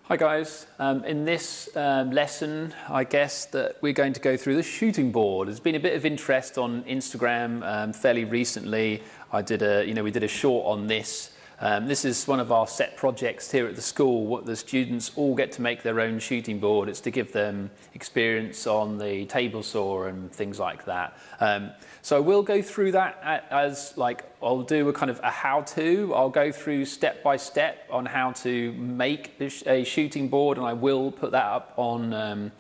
Hi guys, in this lesson I guess that we're going to go through the shooting board. There's been a bit of interest on Instagram fairly recently. We did a short on this. This is one of our set projects here at the school. What the students all get to make their own shooting board. It's to give them experience on the table saw and things like that. So we'll go through that as like I'll do a kind of a how-to. I'll go through step by step on how to make a shooting board, and I will put that up on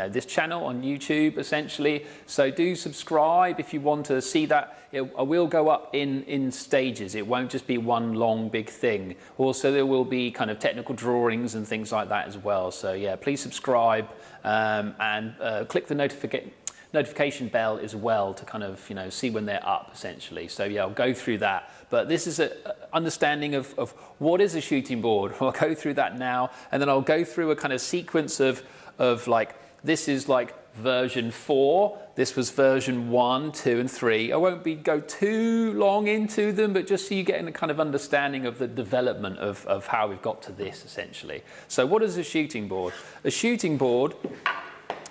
this channel on YouTube essentially. So do subscribe if you want to see that. I will go up in stages. It won't just be one long big thing. Also, there will be kind of technical drawings and things like that as well. So yeah, please subscribe and click the notification bell as well to kind of see when they're up essentially. So yeah, I'll go through that. But this is an understanding of what is a shooting board. I'll go through that now, and then I'll go through a kind of sequence of like this is like version 4, this was version 1, 2 and 3. I won't go too long into them, but just so you get a kind of understanding of the development of how we've got to this essentially. So what is a shooting board? A shooting board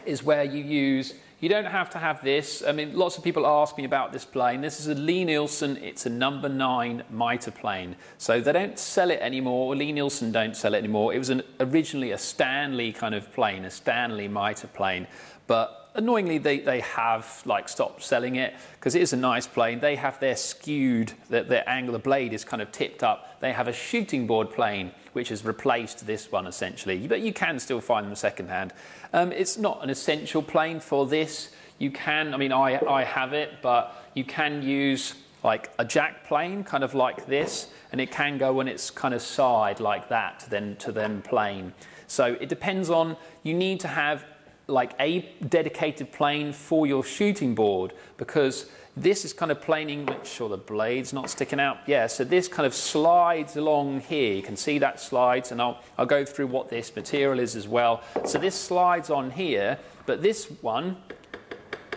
is where you don't have to have this. I mean, lots of people ask me about this plane. This is a Lie-Nielsen. It's a number 9 mitre plane. So they don't sell it anymore. Lie-Nielsen don't sell it anymore. It was originally a Stanley kind of plane, a Stanley mitre plane. But annoyingly, they have like stopped selling it because it is a nice plane. They have their skewed, their angle, the blade is kind of tipped up. They have a shooting board plane which has replaced this one essentially, but you can still find them secondhand. It's not an essential plane for this. You can, I mean, I have it, but you can use like a jack plane, kind of like this, and it can go on its kind of side like that to then plane. So it depends on, you need to have like a dedicated plane for your shooting board, because this is kind of planing, make sure the blade's not sticking out. Yeah, so this kind of slides along here. You can see that slides, and I'll go through what this material is as well. So this slides on here, but this one,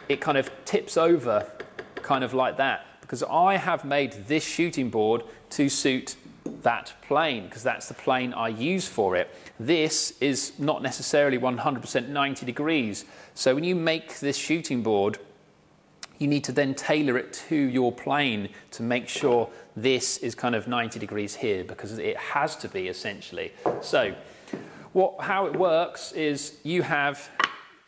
it kind of tips over kind of like that, because I have made this shooting board to suit that plane, because that's the plane I use for it. This is not necessarily 100% 90 degrees. So when you make this shooting board, you need to then tailor it to your plane to make sure this is kind of 90 degrees here, because it has to be essentially. So how it works is you have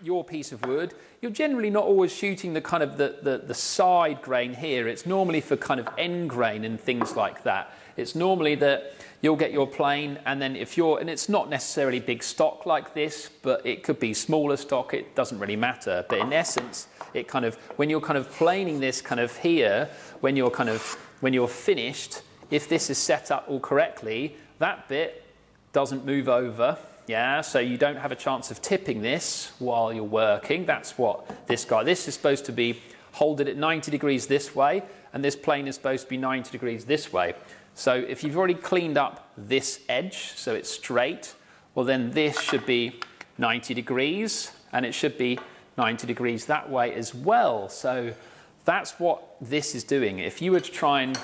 your piece of wood. You're generally not always shooting the kind of the side grain here. It's normally for kind of end grain and things like that. It's normally that you'll get your plane, and then and it's not necessarily big stock like this, but it could be smaller stock, it doesn't really matter. But in essence, it kind of, when you're kind of planing this kind of here, when you're finished, if this is set up all correctly, that bit doesn't move over. Yeah, so you don't have a chance of tipping this while you're working. That's what this is supposed to be, hold it at 90 degrees this way, and this plane is supposed to be 90 degrees this way. So if you've already cleaned up this edge, so it's straight, well then this should be 90 degrees, and it should be 90 degrees that way as well. So that's what this is doing. If you were to try and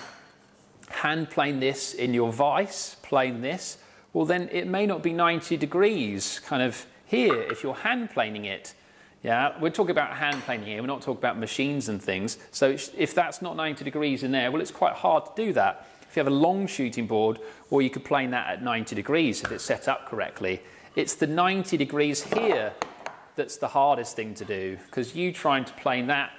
hand plane this in your vise, plane this, well then it may not be 90 degrees kind of here if you're hand planing it. Yeah, we're talking about hand planing here, we're not talking about machines and things. So if that's not 90 degrees in there, well it's quite hard to do that. If you have a long shooting board, or you could plane that at 90 degrees if it's set up correctly. It's the 90 degrees here that's the hardest thing to do, because you trying to plane that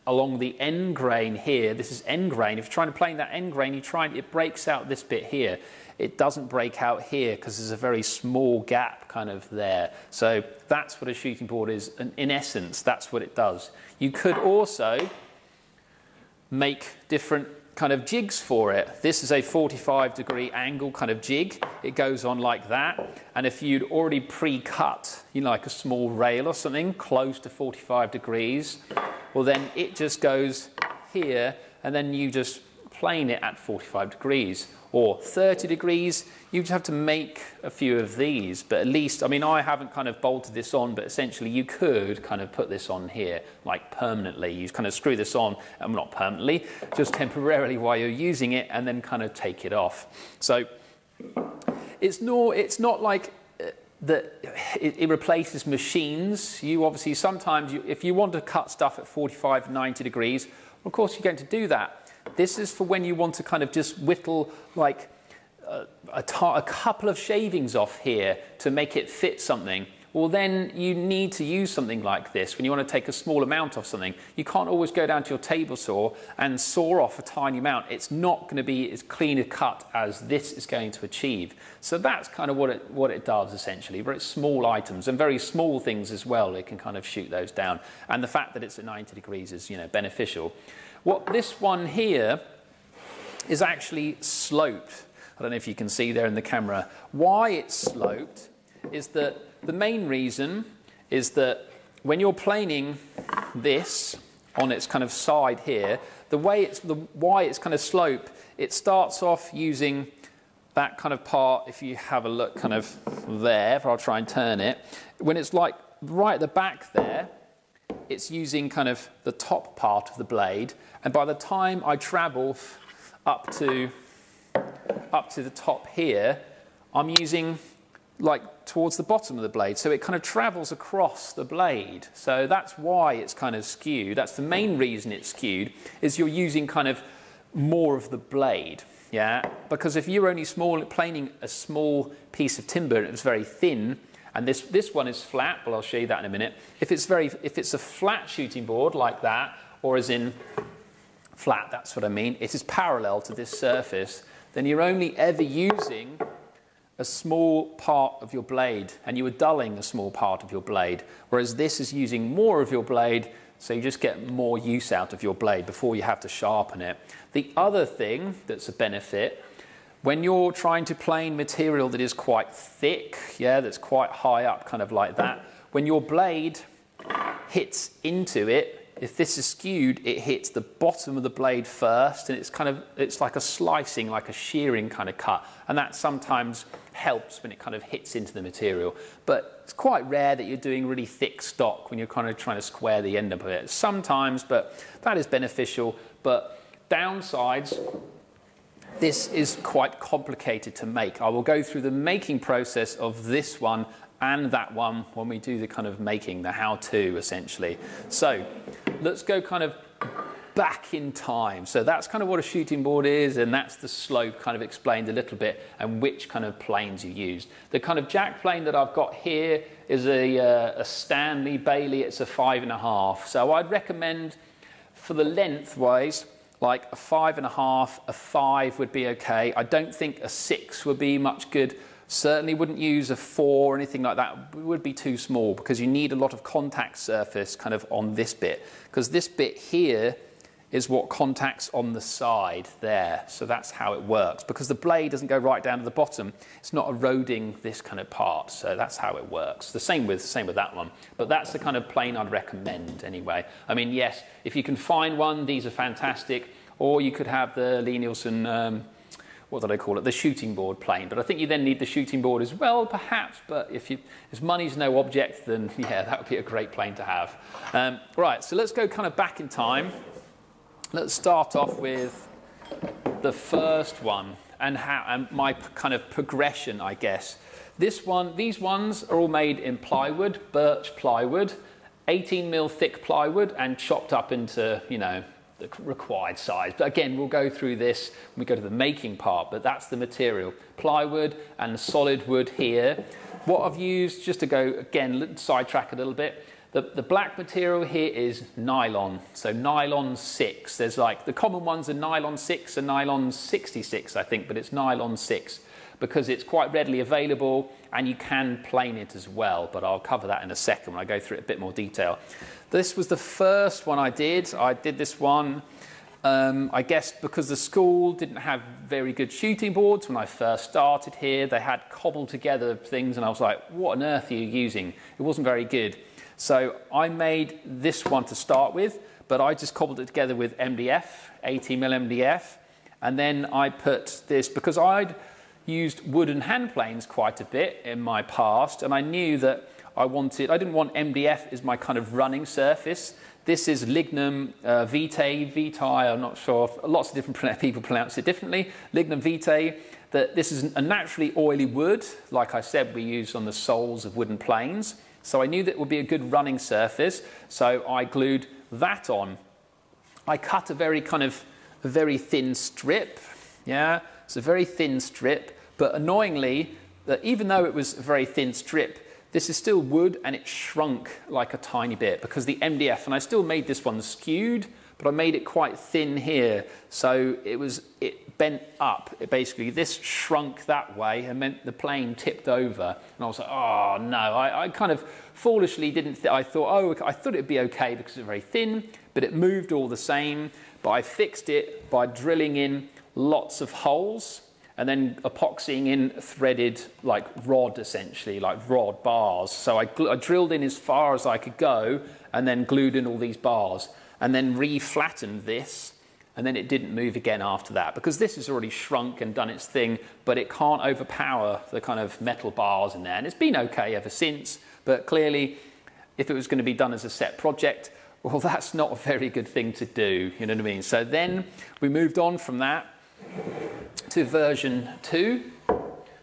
along the end grain here, this is end grain. If you're trying to plane that end grain, it breaks out this bit here. It doesn't break out here because there's a very small gap kind of there. So that's what a shooting board is, and in essence, that's what it does. You could also make different kind of jigs for it. This is a 45-degree angle kind of jig. It goes on like that, and if you'd already pre-cut, like a small rail or something close to 45 degrees, well then it just goes here, and then you just plane it at 45 degrees. Or 30 degrees, you just have to make a few of these, but at least, I mean, I haven't kind of bolted this on, but essentially you could kind of put this on here, like permanently. You kind of screw this on, not permanently, just temporarily while you're using it, and then kind of take it off. So it's not like that it replaces machines. You obviously, sometimes, if you want to cut stuff at 45, 90 degrees, of course you're going to do that. This is for when you want to kind of just whittle like a couple of shavings off here to make it fit something. Well, then you need to use something like this when you want to take a small amount off something. You can't always go down to your table saw and saw off a tiny amount. It's not going to be as clean a cut as this is going to achieve. So that's kind of what it does essentially. But it's small items and very small things as well. It can kind of shoot those down. And the fact that it's at 90 degrees is, you know, beneficial. What this one here is actually sloped. I don't know if you can see there in the camera. Why it's sloped is that the main reason is that when you're planing this on its kind of side here, why it's kind of sloped, it starts off using that kind of part. If you have a look kind of there, if I'll try and turn it, when it's like right at the back there, it's using kind of the top part of the blade, and by the time I travel up to the top here, I'm using like towards the bottom of the blade, so it kind of travels across the blade. So that's why it's kind of skewed. That's the main reason it's skewed, is you're using kind of more of the blade. Yeah, because if you're only planing a small piece of timber and it was very thin, and this one is flat, well, I'll show you that in a minute. If it's a flat shooting board like that, or as in flat, that's what I mean, it is parallel to this surface, then you're only ever using a small part of your blade, and you are dulling a small part of your blade, whereas this is using more of your blade, so you just get more use out of your blade before you have to sharpen it. The other thing that's a benefit, when you're trying to plane material that is quite thick, yeah, that's quite high up, kind of like that, when your blade hits into it, if this is skewed, it hits the bottom of the blade first, and it's like a slicing, like a shearing kind of cut, and that sometimes helps when it kind of hits into the material. But it's quite rare that you're doing really thick stock when you're kind of trying to square the end of it. Sometimes, but that is beneficial. But downsides, this is quite complicated to make. I will go through the making process of this one and that one when we do the kind of making, the how-to essentially. So let's go kind of back in time. So that's kind of what a shooting board is, and that's the slope kind of explained a little bit, and which kind of planes you used. The kind of jack plane that I've got here is a Stanley Bailey. It's a 5.5. So I'd recommend for the lengthwise, like a 5.5, a 5 would be okay. I don't think a 6 would be much good. Certainly wouldn't use a 4 or anything like that. It would be too small, because you need a lot of contact surface kind of on this bit, because this bit here is what contacts on the side there. So that's how it works, because the blade doesn't go right down to the bottom. It's not eroding this kind of part. So that's how it works. The same with that one. But that's the kind of plane I'd recommend anyway. I mean, yes, if you can find one, these are fantastic. Or you could have the Lie-Nielsen, what do they call it, the shooting board plane. But I think you then need the shooting board as well, perhaps. But if money's no object, then yeah, that would be a great plane to have. Right, so let's go kind of back in time. Let's start off with the first one and my kind of progression, I guess. These ones are all made in plywood, birch plywood, 18mm thick plywood, and chopped up into, you know, the required size. But again, we'll go through this when we go to the making part, but that's the material. Plywood and solid wood here. What I've used, just to go, again, sidetrack a little bit, the black material here is nylon, so nylon 6. There's like, the common ones are nylon 6 and nylon 66, I think, but it's nylon 6 because it's quite readily available and you can plane it as well, but I'll cover that in a second when I go through it in a bit more detail. This was the first one I did. I did this one, I guess because the school didn't have very good shooting boards when I first started here. They had cobbled together things and I was like, what on earth are you using? It wasn't very good. So I made this one to start with, but I just cobbled it together with MDF, 18mm MDF, and then I put this, because I'd used wooden hand planes quite a bit in my past, and I knew that I didn't want MDF as my kind of running surface. This is lignum vitae, I'm not sure, lots of different people pronounce it differently. Lignum vitae, that this is a naturally oily wood. Like I said, we use on the soles of wooden planes. So I knew that it would be a good running surface, so I glued that on. I cut a very thin strip, yeah, it's a very thin strip, but annoyingly, that even though it was a very thin strip, this is still wood and it shrunk like a tiny bit because the MDF, and I still made this one skewed, but I made it quite thin here, so it bent up. Basically, this shrunk that way and meant the plane tipped over, and I was like, oh no, I kind of foolishly didn't, I thought it'd be okay because it's very thin, but it moved all the same, but I fixed it by drilling in lots of holes and then epoxying in threaded like rod, essentially, like rod bars. So I drilled in as far as I could go and then glued in all these bars and then re-flattened this, and then it didn't move again after that because this has already shrunk and done its thing, but it can't overpower the kind of metal bars in there. And it's been okay ever since, but clearly if it was going to be done as a set project, well, that's not a very good thing to do, you know what I mean? So then we moved on from that to version 2.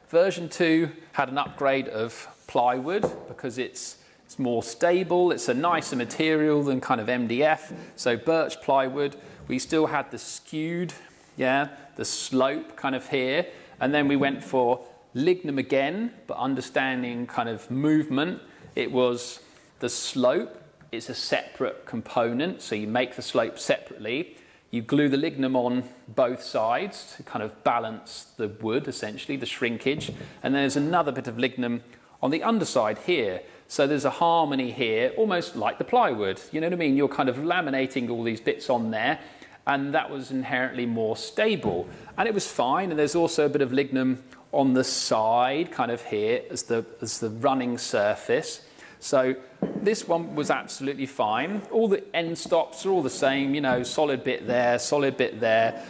Version 2 had an upgrade of plywood because it's more stable, it's a nicer material than kind of MDF, so birch plywood. We still had the skewed, yeah, the slope kind of here, and then we went for lignum again, but understanding kind of movement. It was the slope, it's a separate component, so you make the slope separately. You glue the lignum on both sides to kind of balance the wood, essentially, the shrinkage. And then there's another bit of lignum on the underside here. So there's a harmony here, almost like the plywood. You know what I mean? You're kind of laminating all these bits on there, and that was inherently more stable. And it was fine. And there's also a bit of lignum on the side, kind of here, as the running surface. So this one was absolutely fine. All the end stops are all the same, you know, solid bit there, solid bit there.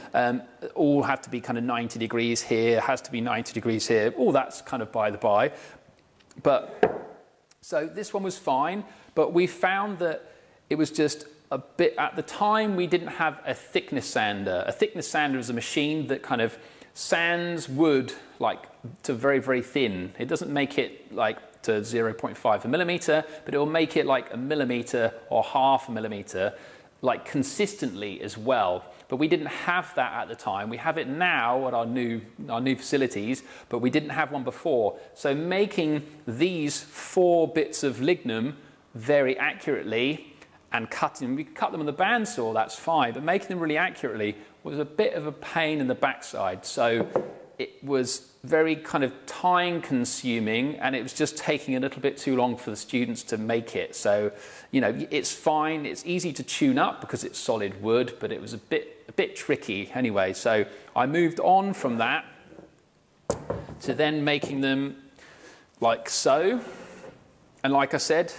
All have to be kind of 90 degrees here, has to be 90 degrees here. All that's kind of by the by. But so this one was fine, but we found that it was just a bit, at the time we didn't have a thickness sander. A thickness sander is a machine that kind of sands wood like to very, very thin. It doesn't make it like to 0.5 millimeter, but it will make it like a millimeter or half a millimeter, like consistently as well. But we didn't have that at the time. We have it now at our new facilities, but we didn't have one before. So making these 4 bits of lignum very accurately and cutting, we cut them on the bandsaw, that's fine, but making them really accurately was a bit of a pain in the backside. So it was very kind of time consuming, and it was just taking a little bit too long for the students to make it. So, you know, it's fine, it's easy to tune up because it's solid wood, but it was a bit tricky anyway. So I moved on from that to then making them like so. And like I said,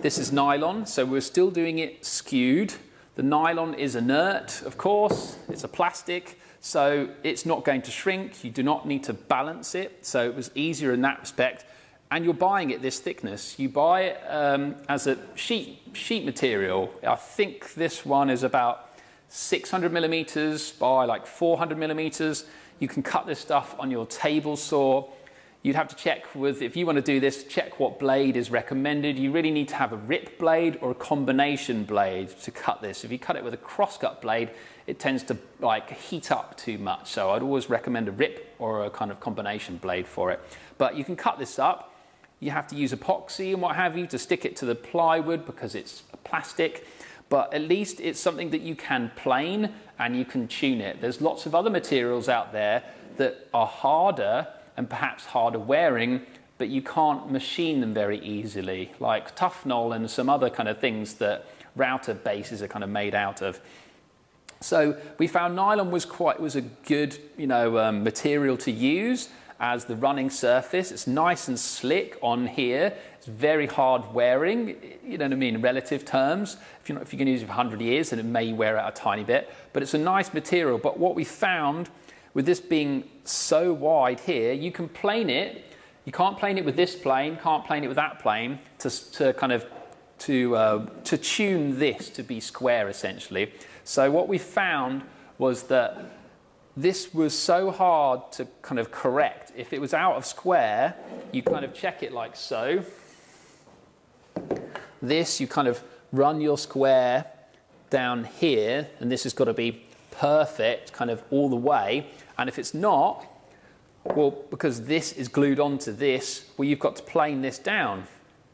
this is nylon, so we're still doing it skewed. The nylon is inert, of course, it's a plastic, so it's not going to shrink. You do not need to balance it, so it was easier in that respect. And you're buying it this thickness. You buy it as a sheet material. I think this one is about 600 millimeters by like 400 millimeters. You can cut this stuff on your table saw. You'd have to check with, if you want to do this, check what blade is recommended. You really need to have a rip blade or a combination blade to cut this. If you cut it with a crosscut blade, it tends to like heat up too much. So I'd always recommend a rip or a kind of combination blade for it. But you can cut this up. You have to use epoxy and what have you to stick it to the plywood because it's plastic. But at least it's something that you can plane and you can tune it. There's lots of other materials out there that are harder and perhaps harder wearing, but you can't machine them very easily, like Tufnol and some other kind of things that router bases are kind of made out of. So we found nylon was a good, material to use as the running surface. It's nice and slick on here. It's very hard wearing, you know what I mean, in relative terms. If you're going to use it for 100 years, then it may wear out a tiny bit, but it's a nice material. But what we found with this being so wide here, you can plane it. You can't plane it with this plane, can't plane it with that plane to kind of to tune this to be square, essentially. So what we found was that this was so hard to kind of correct. If it was out of square, you kind of check it like so. This, you kind of run your square down here, and this has got to be perfect kind of all the way. And if it's not, well, because this is glued onto this, well, you've got to plane this down.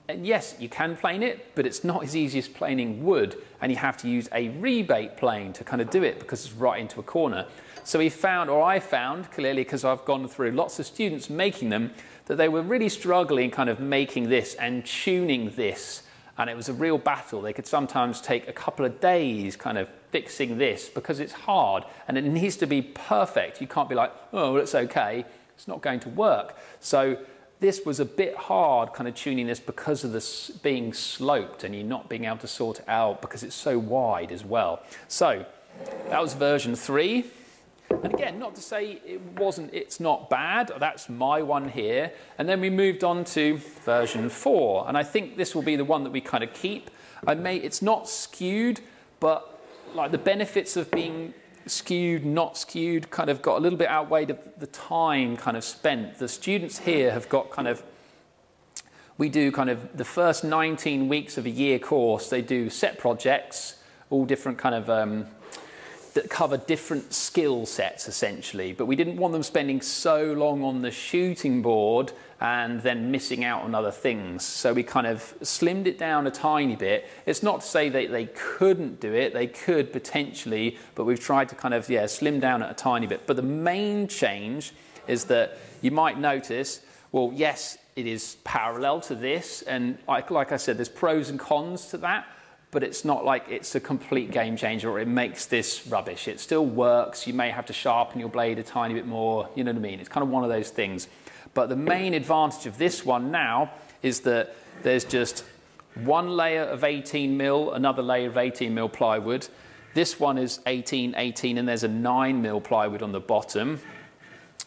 And yes, you can plane it, but it's not as easy as planing wood, and you have to use a rebate plane to kind of do it because it's right into a corner. So we found, or I found, clearly because I've gone through lots of students making them, that they were really struggling kind of making this and tuning this, and it was a real battle. They could sometimes take a couple of days kind of fixing this because it's hard and it needs to be perfect. You can't be like, oh, well, it's okay, it's not going to work. So this was a bit hard kind of tuning this because of this being sloped and you not being able to sort it out because it's so wide as well. So that was version 3. And again, not to say it's not bad, that's my one here. And then we moved on to version 4. And I think this will be the one that we kind of keep. It's not skewed, but like the benefits of being skewed, not skewed, kind of got a little bit outweighed the time kind of spent. The students here have got kind of, we do kind of the first 19 weeks of a year course, they do set projects, all different kind of, that cover different skill sets essentially, but we didn't want them spending so long on the shooting board and then missing out on other things. So we kind of slimmed it down a tiny bit. It's not to say that they couldn't do it, they could potentially, but we've tried to kind of, slim down it a tiny bit. But the main change is that you might notice, well, yes, it is parallel to this, and like I said, there's pros and cons to that, but it's not like it's a complete game changer or it makes this rubbish. It still works. You may have to sharpen your blade a tiny bit more, you know what I mean? It's kind of one of those things. But the main advantage of this one now is that there's just one layer of 18mm, another layer of 18mm plywood. This one is 18, 18, and there's a 9mm plywood on the bottom.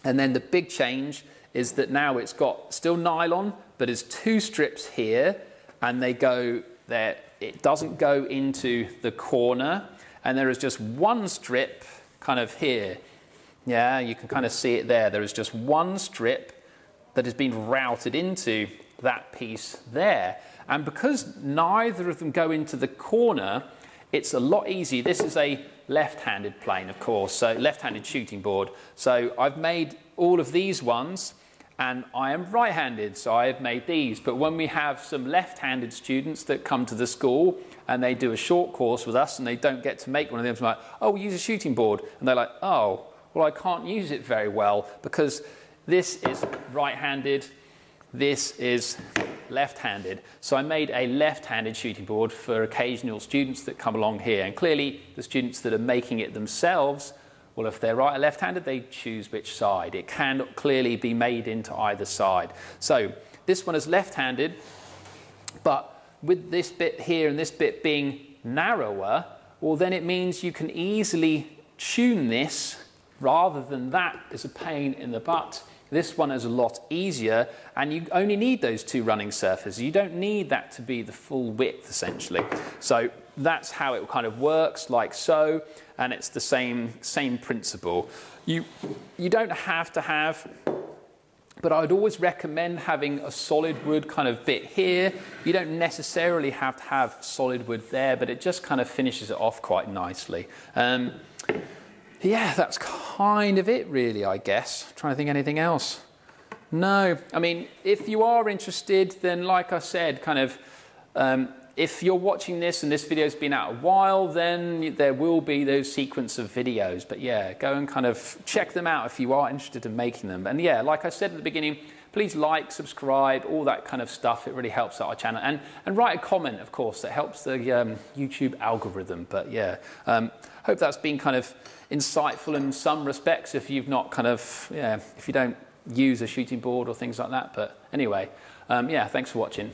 And then the big change is that now it's got still nylon, but there's 2 strips here, and they go there. It doesn't go into the corner, and there is just one strip kind of here. Yeah, you can kind of see it there. There is just one strip that has been routed into that piece there. And because neither of them go into the corner, it's a lot easier. This is a left-handed plane, of course, so left-handed shooting board. So I've made all of these ones, and I am right-handed, so I have made these. But when we have some left-handed students that come to the school and they do a short course with us and they don't get to make one of them, so I'm like, oh, we use a shooting board. And they're like, oh, well, I can't use it very well because this is right-handed, this is left-handed. So I made a left-handed shooting board for occasional students that come along here. And clearly, the students that are making it themselves, well, if they're right or left-handed, they choose which side. It can clearly be made into either side. So this one is left-handed, but with this bit here and this bit being narrower, well, then it means you can easily tune this rather than that is a pain in the butt. This one is a lot easier, and you only need those 2 running surfaces. You don't need that to be the full width, essentially. So that's how it kind of works, like so, and it's the same principle. You don't have to have, but I would always recommend having a solid wood kind of bit here. You don't necessarily have to have solid wood there, but it just kind of finishes it off quite nicely. Yeah, that's kind of it, really, I guess. Trying to think anything else. No, I mean, if you are interested, then like I said, kind of, if you're watching this and this video's been out a while, then there will be those sequence of videos. But yeah, go and kind of check them out if you are interested in making them. And yeah, like I said at the beginning, please like, subscribe, all that kind of stuff. It really helps out our channel. And write a comment, of course, that helps the YouTube algorithm. But yeah, hope that's been kind of insightful in some respects if you've not kind of, if you don't use a shooting board or things like that. But anyway, yeah, thanks for watching.